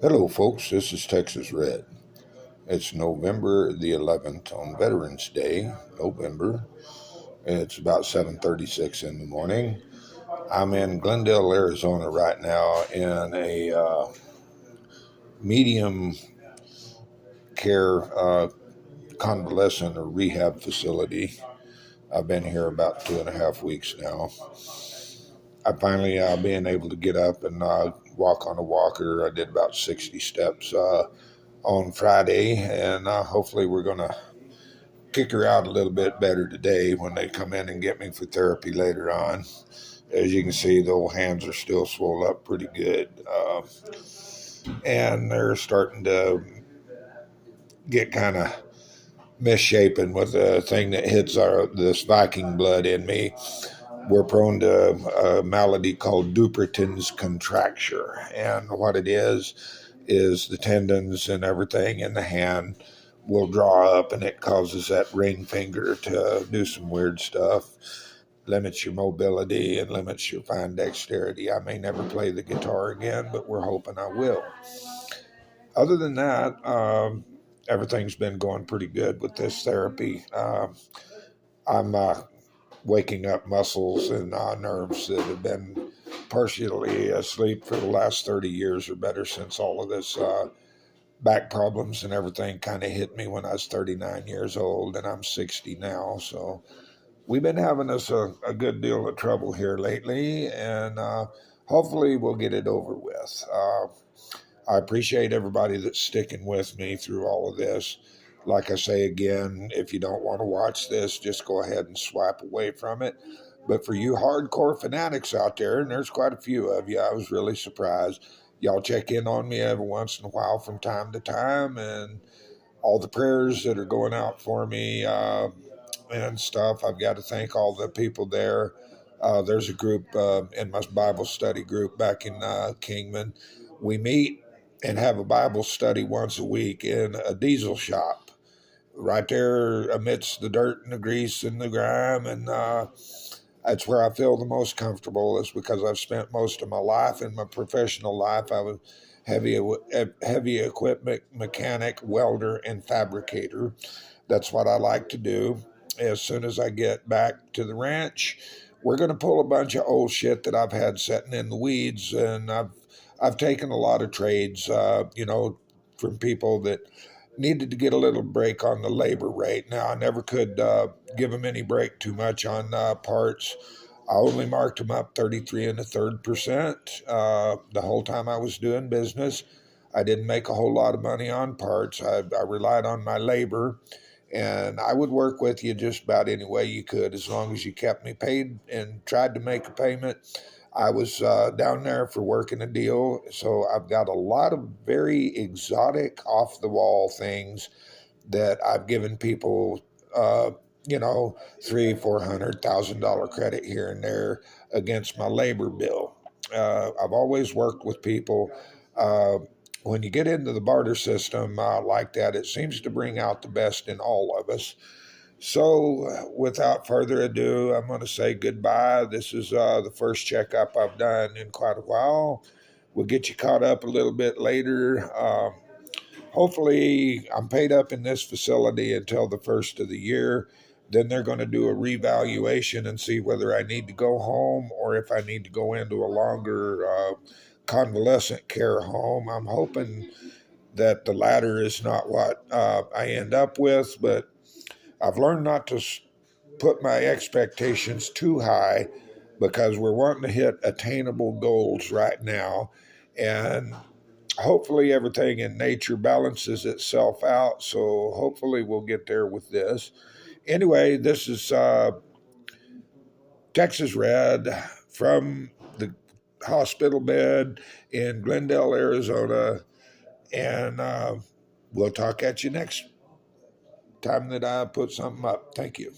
Hello, folks. This is Texas Red. It's November the 11th on Veterans Day, November. It's about 7:36 in the morning. I'm in Glendale, Arizona right now in a medium care convalescent or rehab facility. I've been here about 2.5 weeks now. I finally being able to get up and walk on a walker. I did about 60 steps on Friday, and hopefully we're going to kick her out a little bit better today when they come in and get me for therapy later on. As you can see, the old hands are still swollen up pretty good, and they're starting to get kind of misshapen with the thing that hits this Viking blood in me. We're prone to a malady called Dupuytren's contracture, and what it is the tendons and everything in the hand will draw up, and it causes that ring finger to do some weird stuff, limits your mobility and limits your fine dexterity. I may never play the guitar again, but we're hoping I will. Other than that, everything's been going pretty good with this therapy. I'm waking up muscles and nerves that have been partially asleep for the last 30 years or better since all of this back problems and everything kind of hit me when I was 39 years old, and I'm 60 now. So we've been having us a good deal of trouble here lately, and hopefully we'll get it over with. I appreciate everybody that's sticking with me through all of this. Like I say again, if you don't want to watch this, just go ahead and swipe away from it. But for you hardcore fanatics out there, and there's quite a few of you, I was really surprised. Y'all check in on me every once in a while from time to time, and all the prayers that are going out for me and stuff. I've got to thank all the people there. There's a group in my Bible study group back in Kingman. We meet and have a Bible study once a week in a diesel shop right there amidst the dirt and the grease and the grime. And that's where I feel the most comfortable, is because I've spent most of my life in my professional life. I was heavy equipment mechanic, welder, and fabricator. That's what I like to do. As soon as I get back to the ranch, we're going to pull a bunch of old shit that I've had sitting in the weeds, and I've taken a lot of trades, from people that needed to get a little break on the labor rate. Now, I never could give them any break too much on parts. I only marked them up 33 and a third percent the whole time I was doing business. I didn't make a whole lot of money on parts. I relied on my labor, and I would work with you just about any way you could, as long as you kept me paid and tried to make a payment. I was down there for working a deal, so I've got a lot of very exotic, off-the-wall things that I've given people, $300,000-$400,000 credit here and there against my labor bill. I've always worked with people. When you get into the barter system like that, it seems to bring out the best in all of us. So, without further ado, I'm going to say goodbye. This is the first checkup I've done in quite a while. We'll get you caught up a little bit later. Hopefully, I'm paid up in this facility until the first of the year. Then they're going to do a revaluation and see whether I need to go home or if I need to go into a longer convalescent care home. I'm hoping that the latter is not what I end up with, but I've learned not to put my expectations too high, because we're wanting to hit attainable goals right now. And hopefully everything in nature balances itself out. So hopefully we'll get there with this. Anyway, this is Texas Red from the hospital bed in Glendale, Arizona. And we'll talk at you next time that I put something up. Thank you.